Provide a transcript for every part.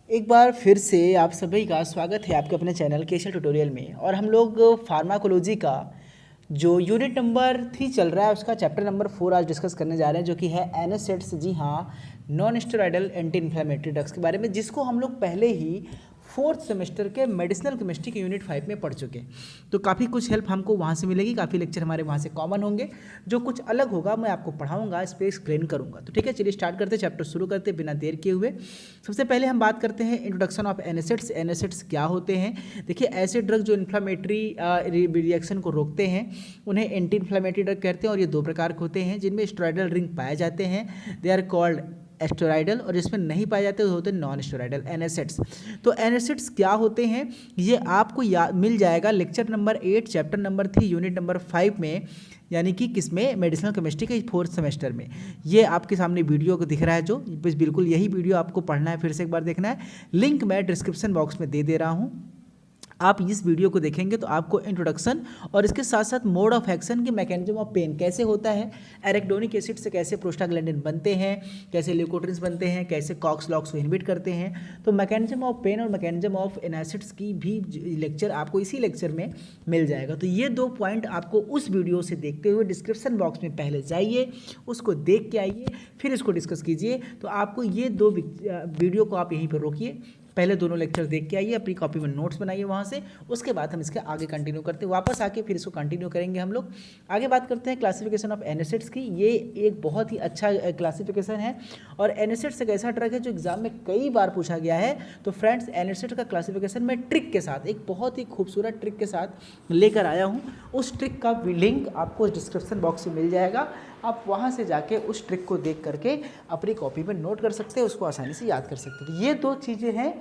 एक बार फिर से आप सभी का स्वागत है आपके अपने चैनल केशल ट्यूटोरियल में। और हम लोग फार्माकोलॉजी का जो यूनिट नंबर 3 चल रहा है उसका चैप्टर नंबर 4 आज डिस्कस करने जा रहे हैं, जो कि है एनासिड्स। जी हाँ, non steroidal anti inflammatory drugs के बारे में, जिसको हम लोग पहले ही 4th सेमेस्टर के मेडिसिनल केमिस्ट्री के यूनिट 5 में पढ़ चुके हैं। तो काफ़ी कुछ हेल्प हमको वहाँ से मिलेगी, काफ़ी लेक्चर हमारे वहाँ से कॉमन होंगे। जो कुछ अलग होगा मैं आपको पढ़ाऊंगा, इस पर एक्सप्लेन करूंगा। तो ठीक है, चलिए स्टार्ट करते हैं, चैप्टर शुरू करते हैं बिना देर किए हुए। सबसे पहले हम बात करते हैं इंट्रोडक्शन ऑफ एनासिड्स। एनासिड्स क्या होते हैं? देखिए, ऐसे ड्रग जो इन्फ्लामेटरी रिएक्शन को रोकते हैं उन्हें एंटी इन्फ्लामेटरी ड्रग कहते हैं। और ये दो प्रकार के होते हैं, जिनमें स्टेरॉयडल रिंग पाए जाते हैं, दे आर कॉल्ड स्टेरॉयडल, और जिसमें नहीं पाए जाते वो होते हैं नॉन स्टेरॉयडल एनासिड्स। तो एनासिड्स क्या होते हैं ये आपको याद मिल जाएगा lecture number 8 chapter number 3 unit number 5 में, यानी कि किसमें, मेडिसिनल केमिस्ट्री के 4th सेमेस्टर में। ये आपके सामने वीडियो को दिख रहा है, जो बस बिल्कुल यही वीडियो आपको पढ़ना है, फिर से एक बार देखना है। लिंक मैं डिस्क्रिप्शन बॉक्स में दे रहा हूँ। आप इस वीडियो को देखेंगे तो आपको इंट्रोडक्शन और इसके साथ साथ मोड ऑफ एक्शन के मैकेनिज्म ऑफ पेन कैसे होता है, एरेक्डोनिक एसिड से कैसे प्रोस्टाग्लैंडिन बनते हैं, कैसे ल्यूकोट्रिन्स बनते हैं, कैसे कॉक्स लॉक्स को इनहिबिट करते हैं। तो मैकेनिज्म ऑफ पेन और मैकेनिज्म ऑफ एनासिड्स की भी लेक्चर आपको इसी लेक्चर में मिल जाएगा। तो ये दो पॉइंट आपको उस वीडियो से देखते हुए डिस्क्रिप्शन बॉक्स में पहले जाइए, उसको देख के आइए, फिर इसको डिस्कस कीजिए। तो आपको ये दो वीडियो को आप यहीं पर रोकिए, पहले दोनों लेक्चर देख के आइए, अपनी कॉपी में नोट्स बनाइए वहाँ से, उसके बाद हम इसके आगे कंटिन्यू करते हैं। वापस आके फिर इसको कंटिन्यू करेंगे हम लोग। आगे बात करते हैं क्लासिफिकेशन ऑफ एनासिड्स की। ये एक बहुत ही अच्छा क्लासिफिकेशन है, और एनासिड्स एक ऐसा ड्रग है जो एग्जाम में कई बार पूछा गया है। तो फ्रेंड्स, एनासिड का क्लासिफिकेशन मैं ट्रिक के साथ, एक बहुत ही खूबसूरत ट्रिक के साथ लेकर आया हूँ। उस ट्रिक का लिंक आपको डिस्क्रिप्शन बॉक्स में मिल जाएगा। आप वहाँ से जाके उस ट्रिक को देख करके अपनी कॉपी में नोट कर सकते हैं, उसको आसानी से याद कर सकते हैं। तो ये दो चीज़ें हैं,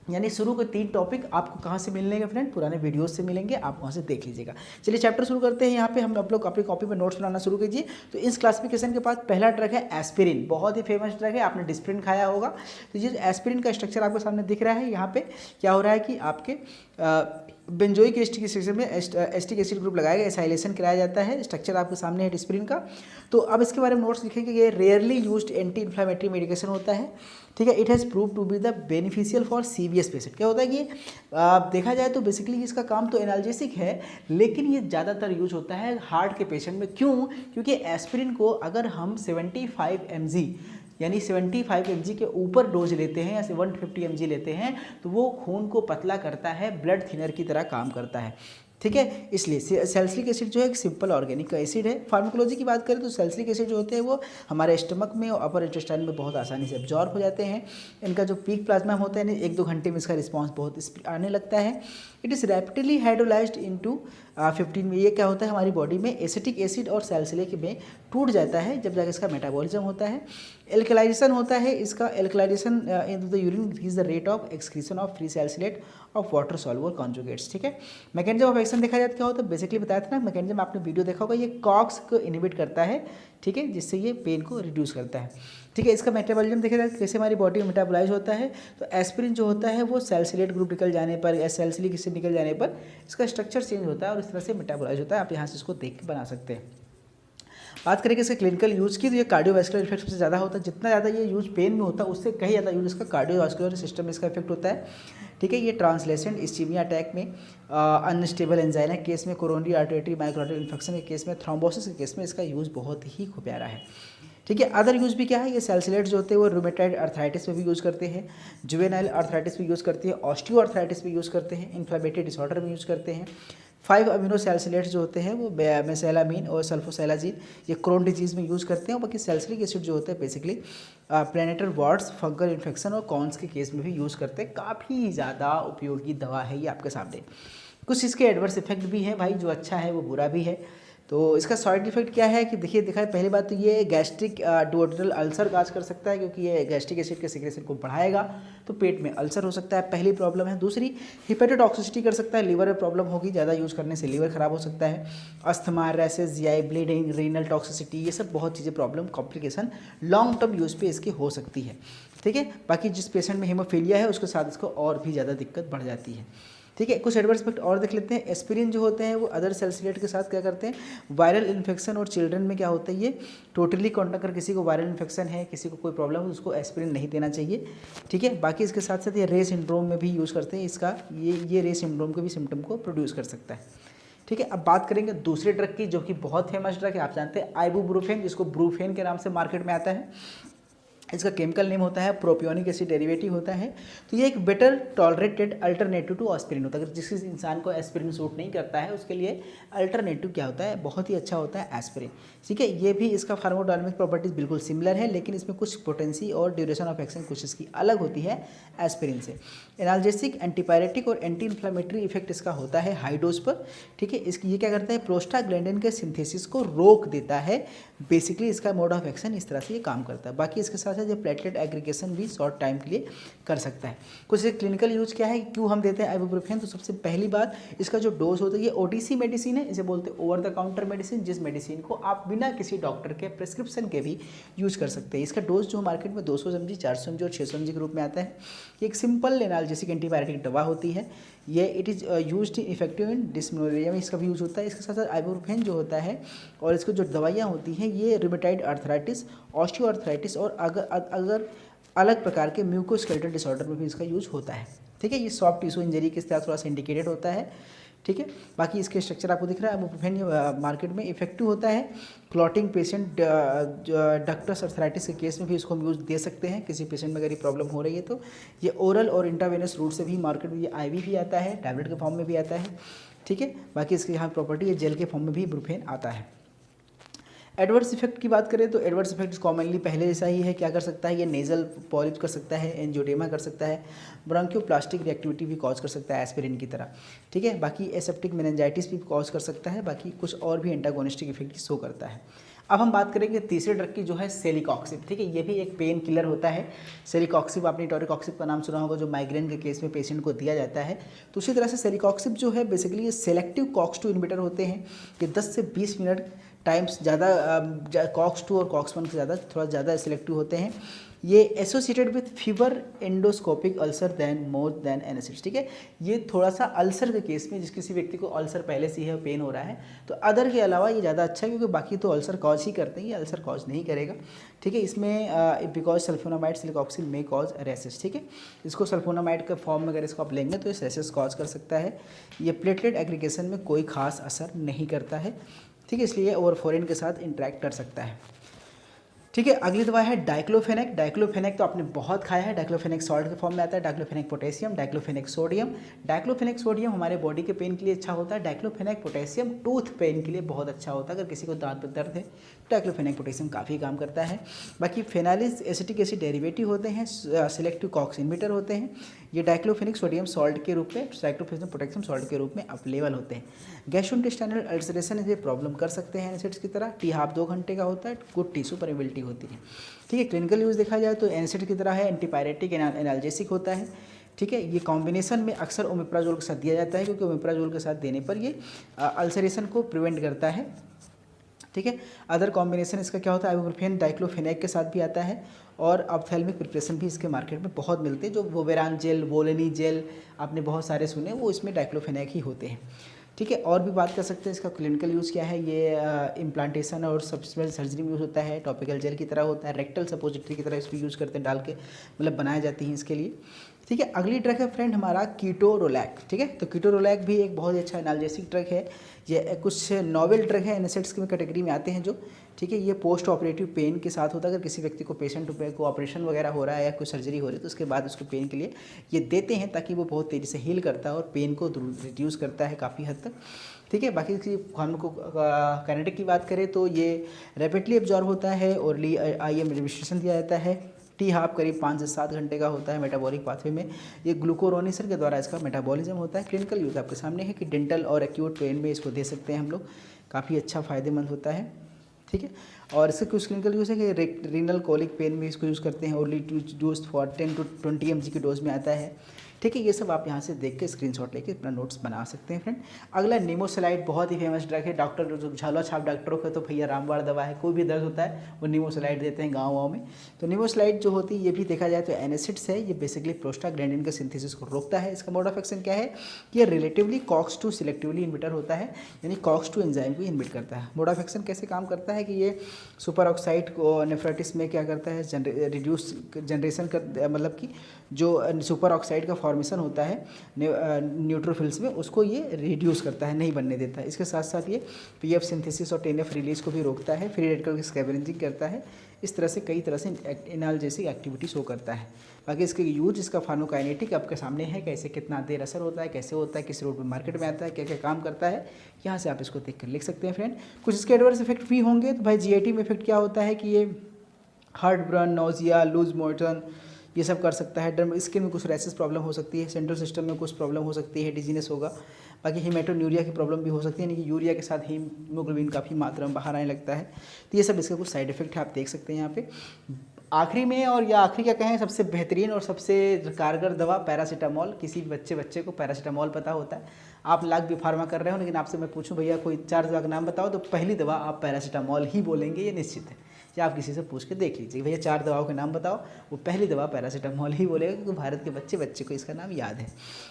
यानी शुरू के 3 टॉपिक आपको कहाँ से मिलेंगे फ्रेंड, पुराने वीडियोस से मिलेंगे, आप वहाँ से देख लीजिएगा। चलिए चैप्टर शुरू करते हैं। यहाँ पे हम आप लोग अपनी कॉपी में नोट्स बनाना शुरू कीजिए। तो इस क्लासिफिकेशन के बाद पहला ड्रग है एस्पिरिन। बहुत ही फेमस ड्रग है, आपने डिस्प्रिन खाया होगा। तो ये एस्पिरिन का स्ट्रक्चर आपके सामने दिख रहा है। यहाँ पे क्या हो रहा है कि आपके बेंजोइक एसिड स्ट्रक्चर में एस्टिक एसिड ग्रुप लगाया गया, एसाइलेशन कराया जाता है। स्ट्रक्चर आपके सामने है डिस्प्रिन का। तो अब इसके बारे में नोट्स लिखेंगे। ये rarely used anti inflammatory medication होता है, ठीक है। It has prove to be the beneficial for CVS patient. क्या होता है कि देखा जाए तो बेसिकली इसका काम तो एनाल्जेसिक है, लेकिन ये ज़्यादातर यूज होता है हार्ट के पेशेंट में। क्यों? क्योंकि एस्पिरिन को अगर हम 75 mg यानी 75 mg के ऊपर डोज लेते हैं, या 150 mg लेते हैं, तो वो खून को पतला करता है, ब्लड थिनर की तरह काम करता है, ठीक है। इसलिए सैलिसिलिक एसिड जो है एक सिंपल ऑर्गेनिक एसिड है। फार्माकोलॉजी की बात करें तो सैलिसिलिक एसिड जो होते हैं वो हमारे स्टमक में और अपर इंटेस्टाइन में बहुत आसानी से एब्जॉर्ब हो जाते हैं। इनका जो पीक प्लाज्मा होता है, 1-2 घंटे में इसका रिस्पांस बहुत आने लगता है। It is rapidly hydrolysed into 15 में। ये क्या होता है, हमारी बॉडी में एसिटिक एसिड और सैलिसिलिक में टूट जाता है जब जाकर इसका मेटाबॉलिज्म होता है। एल्कलाइजेशन होता है इसका। Alkalisation in the urine increase the rate of excretion of free salicylate of water soluble conjugates, ठीक है। मैकेनिज्म ऑफ एक्शन देखा जाए तो क्या होता है, बेसिकली बताया था ना, मैकेनिज्म आपने वीडियो देखा होगा, ये कॉक्स को इनहिबिट करता है, ठीक है, जिससे ये पेन को रिड्यूस करता है, ठीक है। इसका मेटाबॉलिज्म देखा जाए कैसे हमारी बॉडी में मेटाबोलाइज होता है। तो एस्पिरिन जो होता है वो सैलिसिलेट ग्रुप निकल जाने पर या सैलिसिलिक एसिड निकल जाने पर इसका स्ट्रक्चर चेंज होता है और इस तरह से मेटाबोलाइज होता है। आप यहाँ से इसको देख के बना सकते हैं। बात करेंगे इसके क्लिनिकल यूज़ की, तो ये कार्डियोवैस्कुलर इफेक्ट सबसे ज़्यादा होता है। जितना ज़्यादा ये यूज पेन में होता है उससे कहीं ज़्यादा यूज इसका कार्डियोवैस्कुलर सिस्टम में इसका इफेक्ट होता है, ठीक है। ये ट्रांसलेसेंट इस्चीमिया अटैक में, अनस्टेबल एंजाइना के केस में, कोरोनरी आर्टरी माइक्रोआर्टरी इन्फेक्शन के केस में, थ्रोम्बोसिस के केस में इसका यूज़ बहुत ही प्यारा है, ठीक है। अदर यूज़ भी क्या है, ये सैलिसिलेट जो होते हैं वो रूमेटाइड अर्थराइटिस में भी यूज़ करते हैं, जुवेनाइल अर्थराइटिस में यूज़ करते हैं, ऑस्टियो अर्थराइटिस में यूज़ करते हैं, इन्फ्लेमेटरी डिसऑर्डर में यूज़ करते हैं। 5 अमीनो सैलिसिलेट्स जो होते हैं वो मेसेलामीन और सल्फोसैलाजीन, ये क्रोन डिजीज़ में यूज़ करते हैं। और बाकी सैलिसिलिक एसिड जो होता है बेसिकली प्लेनेटर वार्ड्स, फंगल इन्फेक्शन और कॉन्स के केस में भी यूज़ करते हैं। काफ़ी ज़्यादा उपयोगी दवा है ये आपके सामने। कुछ इसके एडवर्स इफेक्ट भी हैं भाई, जो अच्छा है वो बुरा भी है। तो इसका साइड इफेक्ट क्या है कि देखिए, दिखाए पहली बात तो ये गैस्ट्रिक डुओडेनल अल्सर काज कर सकता है, क्योंकि ये गैस्ट्रिक एसिड के सिक्रेशन को बढ़ाएगा तो पेट में अल्सर हो सकता है, पहली प्रॉब्लम है। दूसरी, हिपेटोटॉक्सिसिटी कर सकता है, लीवर में प्रॉब्लम होगी, ज़्यादा यूज़ करने से लीवर खराब हो सकता है। Asthma, rashes, GI bleeding, renal toxicity, ये सब बहुत चीज़ें problem complication long term use पे इसकी हो सकती है, ठीक है। बाकी जिस पेशेंट में हीमोफीलिया है उसके साथ इसको और भी ज़्यादा दिक्कत बढ़ जाती है। ठीक है, कुछ एडवर्स इफेक्ट और देख लेते हैं। एस्पिरिन जो होते हैं वो अदर सैलिसिलेट के साथ क्या करते हैं, वायरल इन्फेक्शन और चिल्ड्रन में क्या होता है, ये टोटली कॉन्टैक्ट, अगर किसी को वायरल इन्फेक्शन है, किसी को कोई प्रॉब्लम है, उसको एस्पिरिन नहीं देना चाहिए। ठीक है, बाकी इसके साथ साथ ये रे सिंड्रोम में भी यूज़ करते हैं इसका, ये रे सिंड्रोम के भी सिम्टम को प्रोड्यूस कर सकता है। ठीक है, अब बात करेंगे दूसरे ड्रग की जो कि बहुत फेमस ड्रग है, आप जानते हैं आइबुप्रोफेन, जिसको ब्रूफेन के नाम से मार्केट में आता है। इसका केमिकल नेम होता है प्रोपियोनिक एसिड डेरिवेटिव होता है। तो ये एक better tolerated alternative to aspirin होता है। अगर जिस इंसान को एस्पिरिन सूट नहीं करता है उसके लिए अल्टरनेटिव क्या होता है, बहुत ही अच्छा होता है एस्पिरिन। ठीक है, ये भी इसका फार्माकोडायनामिक प्रॉपर्टीज बिल्कुल सिमिलर है, लेकिन इसमें कुछ पोटेंसी और ड्यूरेशन ऑफ एक्शन कुछ इसकी अलग होती है एस्पिरिन से। एनाल्जेसिक, एंटीपायरेटिक और एंटी इन्फ्लामेटरी इफेक्ट इसका होता है हाई डोज पर। ठीक है, इसकी ये क्या करता है, प्रोस्टाग्लैंडिन के सिंथेसिस को रोक देता है। बेसिकली इसका मोड ऑफ एक्शन इस तरह से ये काम करता है। बाकी इसके साथ जो प्लेटलेट एग्रीगेशन भी शॉर्ट टाइम के लिए कर सकता है। कुछ क्लिनिकल यूज क्या है, क्यों हम देते हैं आइबुप्रोफेन, तो सबसे पहली बात इसका जो डोज होता है, ये ओटीसी मेडिसिन है, इसे बोलते हैं ओवर द काउंटर मेडिसिन, जिस मेडिसिन को आप बिना किसी डॉक्टर के प्रिस्क्रिप्शन के भी यूज कर सकते हैं। इसका डोज जो मार्केट में 200 mg, 400 mg और 600 mg के रूप में आता है। ये एक सिंपल एनाल्जेसिक एंटीबायोटिक दवा होती है। ये it is used effective in dysmenorrhoea में इसका भी यूज़ होता है। इसके साथ साथ आइबुप्रोफेन जो होता है और इसको जो दवाइयाँ होती हैं, ये रिमेटाइड आर्थराइटिस, ऑस्टियोआर्थराइटिस और अगर अलग प्रकार के म्यूकोस्केलेटल डिसऑर्डर में भी इसका यूज होता है। ठीक है, ये सॉफ्ट टिश्यू इंजरी के साथ थोड़ा सा इंडिकेटेड होता है। ठीक है, बाकी इसके स्ट्रक्चर आपको दिख रहा है। आइबुप्रोफेन मार्केट में इफेक्टिव होता है क्लॉटिंग पेशेंट, डक्टस अर्थराइटिस के केस में भी इसको हम यूज दे सकते हैं, किसी पेशेंट में अगर ये प्रॉब्लम हो रही है तो। ये ओरल और इंट्रावेनस रूट से भी मार्केट में, ये आईवी भी आता है, टैबलेट के फॉर्म में भी आता है। ठीक है, बाकी इसकी यहाँ प्रॉपर्टी ये जेल के फॉर्म में भी ब्रूफेन आता है। एडवर्स इफेक्ट की बात करें तो एडवर्स इफेक्ट कॉमनली पहले जैसा ही है। क्या कर सकता है, ये नेजल पॉलिप कर सकता है, एंजियोडेमा कर सकता है, ब्रोंकियोप्लास्टिक रिएक्टिविटी भी कॉज कर सकता है एस्पिरिन की तरह। ठीक है, बाकी एसेप्टिक मेनिंजाइटिस भी कॉज कर सकता है। बाकी कुछ और भी एंटागोनिस्टिक इफेक्ट शो करता है। अब हम बात करेंगे तीसरे ड्रग की जो है सेलिकॉक्सिब। ठीक है, ये भी एक पेन किलर होता है। सेलिकॉक्सिब, आपने टोरिकॉक्सिब का नाम सुना होगा, जो माइग्रेन के केस में पेशेंट को दिया जाता है। तो उसी तरह से सेलिकॉक्सिब जो है बेसिकली ये सेलेक्टिव कॉक्स-2 इनहिबिटर होते हैं। ये 10 से 20 मिनट टाइम्स ज़्यादा कॉक्स-2 और कॉक्स-1 से ज़्यादा थोड़ा ज़्यादा सिलेक्टिव होते हैं। ये associated with fever endoscopic ulcer than more than antacids. ठीक है, ये थोड़ा सा अल्सर के केस में, जिस किसी व्यक्ति को अल्सर पहले से ही है, पेन हो रहा है, तो अदर के अलावा ये ज़्यादा अच्छा है, क्योंकि बाकी तो अल्सर कॉज ही करते हैं, ये अल्सर कॉज नहीं करेगा। ठीक है, इसमें बिकॉज सल्फोनामाइड सिलिकॉक्सिल में कॉज रेसेस। ठीक है, इसको सल्फोनामाइड के फॉर्म में अगर इसको आप लेंगे तो ये रेसेस कॉज कर सकता है। ये प्लेटलेट एग्रीगेशन में कोई खास असर नहीं करता है। ठीक है, इसलिए ओवरफोरिन के साथ इंटरेक्ट कर सकता है। ठीक है, अगली दवा है डाइक्लोफेनेक। डाइक्लोफेनेक तो आपने बहुत खाया है, डाइक्लोफेनेक सॉल्ट के फॉर्म में आता है। Diclofenac potassium, diclofenac sodium. Diclofenac sodium हमारे बॉडी के पेन के लिए अच्छा होता है। डाइक्लोफेनेक पोटेशियम टूथ पेन के लिए बहुत अच्छा होता है। अगर किसी को दांत में दर्द है, डाइक्लोफेनेक पोटेशियम काफ़ी काम करता है। बाकी फेनालिस एसिटिक एसिड डेरिवेटिव होते हैं, सिलेक्टिव कॉक्स इनहिबिटर होते हैं। ये डाइक्लोफेनिक सोडियम सॉल्ट के रूप में, डाइक्लोफेनिक पोटेशियम सॉल्ट के रूप में अवेलेबल होते हैं। गैस्ट्रोइंटेस्टाइनल अल्सरेशन ये प्रॉब्लम कर सकते हैं एसिड्स की तरह। टी हाफ 2 घंटे का होता है, गुड टिश्यू परमेबिलिटी होती है। ठीक है, क्लिनिकल यूज़ देखा जाए तो एसिड की तरह है, एंटीपायरेटिक एनाल्जेसिक होता है। ठीक है, ये कॉम्बिनेशन में अक्सर ओमेप्राजोल के साथ दिया जाता है, क्योंकि ओमेप्राजोल के साथ देने पर ये अल्सरेशन को प्रिवेंट करता है। ठीक है, अदर कॉम्बिनेशन इसका क्या होता है, आइबुप्रोफेन डाइक्लोफेनेक के साथ भी आता है। और ऑप्थेल्मिक प्रिपरेशन भी इसके मार्केट में बहुत मिलते हैं, जो वोवेरान जेल, वोलेनी जेल आपने बहुत सारे सुने, वो इसमें डाइक्लोफेनेक ही होते हैं। ठीक है, और भी बात कर सकते हैं इसका क्लिनिकल यूज़ क्या है। ये इम्प्लांटेशन और सबस्टिट्यूएंट सर्जरी में यूज़ होता है, टॉपिकल जेल की तरह होता है, रेक्टल सपोजिटरी की तरह इसको यूज़ करते हैं, डाल के मतलब बनाए जाती हैं इसके लिए। ठीक है, अगली ड्रग है फ्रेंड हमारा कीटोरोलैक। ठीक है, तो कीटोरोलैक भी एक बहुत ही अच्छा एनाल्जेसिक ड्रग है। ये कुछ नॉवेल ड्रग है, एनेसिड्स की कैटेगरी में आते हैं जो। ठीक है, ये पोस्ट ऑपरेटिव पेन के साथ होता है। अगर किसी व्यक्ति को पेशेंट को ऑपरेशन वगैरह हो रहा है या कोई सर्जरी हो रही है, तो उसके बाद उसको पेन के लिए ये देते हैं, ताकि वो बहुत तेज़ी से हील करता है और पेन को रिड्यूस करता है काफ़ी हद तक। ठीक है, बाकी हम को काइनेटिक की बात करें तो ये रैपिडली एब्जॉर्ब होता है, ओरली IM एडमिनिस्ट्रेशन दिया जाता है। टी हाफ करीब 5 से 7 घंटे का होता है मेटाबॉलिक पाथवे में। ये ग्लूकोरोनिसर के द्वारा इसका मेटाबॉलिज्म होता है। क्लिनिकल यूज़ आपके सामने है कि डेंटल और एक्यूट पेन में इसको दे सकते हैं हम लोग, काफ़ी अच्छा फ़ायदेमंद होता है। ठीक है, और इसका कुछ क्लिनिकल यूज़ है कि रीनल कोलिक पेन में इसको यूज़ करते हैं। Only dose for 10 to 20 mg की डोज में आता है। ठीक है, ये सब आप यहाँ से देख के स्क्रीनशॉट लेके अपना नोट्स बना सकते हैं फ्रेंड। अगला निमोसेलाइड, बहुत ही फेमस ड्रग है। डॉक्टर जो झाला छाप डॉक्टरों का तो भैया रामबाण दवा है, कोई भी दर्द होता है वो निमोसेलाइड देते हैं गाँव में। तो निमोसेलाइड जो होती है ये भी देखा जाए तो एनासिड्स है, ये बेसिकली प्रोस्टाग्लैंडिन का सिंथेसिस को रोकता है। इसका मोड ऑफ एक्शन क्या है कि ये रिलेटिवली COX-2 सिलेक्टिवली इनहिबिटर होता है, यानी COX-2 एंजाइम को इनहिबिट करता है। मोड ऑफ एक्शन कैसे काम करता है कि ये सुपर ऑक्साइड को नेफ्राइटिस में क्या करता है, रिड्यूस जनरेशन कर, मतलब कि जो सुपर ऑक्साइड का फॉर्मेशन होता है न्यूट्रोफिल्स में, उसको ये रिड्यूस करता है, नहीं बनने देता है। इसके साथ साथ ये PF सिंथेसिस और TNF रिलीज को भी रोकता है, फ्री रेडिकल की स्कैवेंजिंग करता है। इस तरह से कई तरह से एनाल्जेसिक एक्टिविटी शो करता है। बाकी इसके यूज, इसका फार्माकोकाइनेटिक आपके सामने है, कैसे कितना देर असर होता है, कैसे होता है, किस रोड पे मार्केट में आता है, क्या क्या काम करता है, यहाँ से आप इसको देख कर लिख सकते हैं फ्रेंड। कुछ इसके एडवर्स इफेक्ट भी होंगे। तो भाई GIT में इफेक्ट क्या होता है कि ये heartburn, nausea, loose motion ये सब कर सकता है। डर्म स्किन में कुछ रैसेस प्रॉब्लम हो सकती है, सेंट्रल सिस्टम में कुछ प्रॉब्लम हो सकती है, डिजीनेस होगा। बाकी हीमेटोन्यूरिया की प्रॉब्लम भी हो सकती है, यानी कि यूरिया के साथ हीमोग्लोबिन काफ़ी मात्रा में बाहर आने लगता है। तो ये सब इसके कुछ साइड इफेक्ट है, आप देख सकते हैं यहाँ पे। आखिरी में, और या आखिरी क्या कहें, सबसे बेहतरीन और सबसे कारगर दवा पैरासीटामॉल। किसी बच्चे को पैरासीटामॉल पता होता है। आप लाख भी फार्मा कर रहे हो, लेकिन आपसे मैं पूछूं भैया कोई 4 दवा का नाम बताओ, तो पहली दवा आप पैरासीटामॉल ही बोलेंगे, ये निश्चित है। या आप किसी से पूछ के देख लीजिए भैया 4 दवाओं के नाम बताओ, वो पहली दवा पैरासीटामॉल ही बोलेगा, क्योंकि भारत के बच्चे को इसका नाम याद है।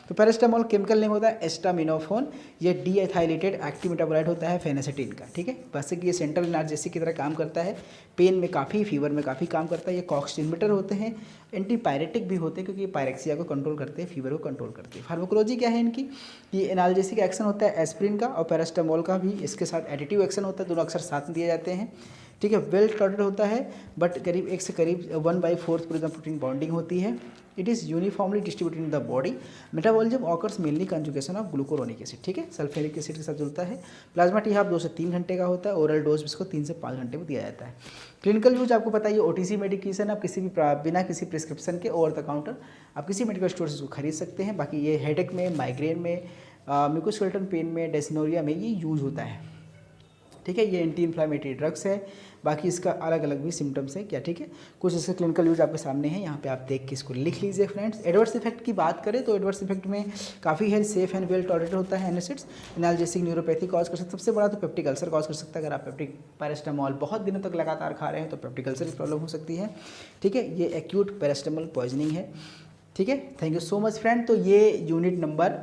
तो पैरासीटामॉल केमिकल नेम होता है एस्टामिनोफोन। ये डीएथाइलेटेड एक्टिव मेटाबोलाइट होता है फेनासिटीन का, ठीक है। वैसे कि ये सेंट्रल एनाल्जेसिक की तरह काम करता है, पेन में काफ़ी, फीवर में काफ़ी काम करता है। ये COX इनहिबिटर होते हैं, एंटीपायरेटिक भी होते हैं, क्योंकि ये पायरेक्सिया को कंट्रोल करते हैं, फीवर को कंट्रोल करते हैं। फार्माकोलॉजी क्या है इनकी, ये एनाल्जेसिक एक्शन होता है एस्प्रिन का, और पैरासीटामॉल का भी इसके साथ एडिटिव एक्शन होता है, दोनों अक्सर साथ में दिए जाते हैं, ठीक है। वेल टॉलरेट होता है, बट करीब 1 से करीब 1/4 प्रोटीन बॉन्डिंग होती है। It is uniformly distributed in the body. Metabolism occurs mainly conjugation of glucuronic acid, ठीक है, सल्फ्यूरिक एसिड के साथ जुड़ता है। प्लाज्मा टी हाफ 2 से 3 घंटे का होता है। ओरल डोज इसको 3 से 5 घंटे में दिया जाता है। क्लिनिकल यूज आपको पता है, OTC मेडिकेशन, आप किसी भी बिना किसी प्रिस्क्रिप्शन के ओवर द काउंटर आप किसी मेडिकल स्टोर से इसको खरीद सकते हैं। बाकी ये हेडेक में, माइग्रेन में, म्यूकोस्केलेटल पेन में, डिस्मेनोरिया में ये यूज होता है, ठीक है। ये एंटी इन्फ्लामेटरी ड्रग्स है। बाकी इसका अलग अलग भी सिम्टम्स है क्या, ठीक है। कुछ इसके क्लिनिकल यूज आपके सामने है, यहाँ पे आप देख के इसको लिख लीजिए फ्रेंड्स। एडवर्स इफेक्ट की बात करें तो एडवर्स इफेक्ट में काफ़ी है, सेफ एंड वेल टॉलरेटेड होता है एनासिड्स। एनाल्जेसिक, न्यूरोपैथी कॉज कर सकता है, सबसे बड़ा तो पेप्टिक अल्सर कॉज कर सकता है। अगर आप पेप्टिक पैरासीटामॉल बहुत दिनों तक लगातार खा रहे हैं तो पेप्टिक अल्सर की प्रॉब्लम हो सकती है, ठीक है। ये एक्यूट पैरासीटामॉल पॉइजनिंग है, ठीक है। Thank you so much friend. तो ये यूनिट नंबर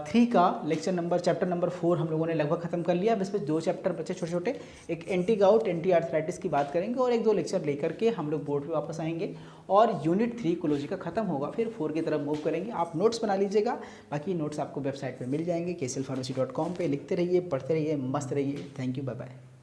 3 का चैप्टर नंबर 4 हम लोगों ने लगभग खत्म कर लिया। अब इसमें 2 चैप्टर बचे छोटे छोटे, एक एंटी गाउट, एंटी आर्थराइटिस की बात करेंगे, और 1-2 लेक्चर लेकर के हम लोग बोर्ड पे वापस आएंगे, और यूनिट 3 कोलोजी का खत्म होगा, फिर 4 की तरफ मूव करेंगे। आप नोट्स बना लीजिएगा, बाकी नोट्स आपको वेबसाइट पर मिल जाएंगे, kclpharmacy.com पे। लिखते रहिए, पढ़ते रहिए, मस्त रहिए। Thank you, bye bye.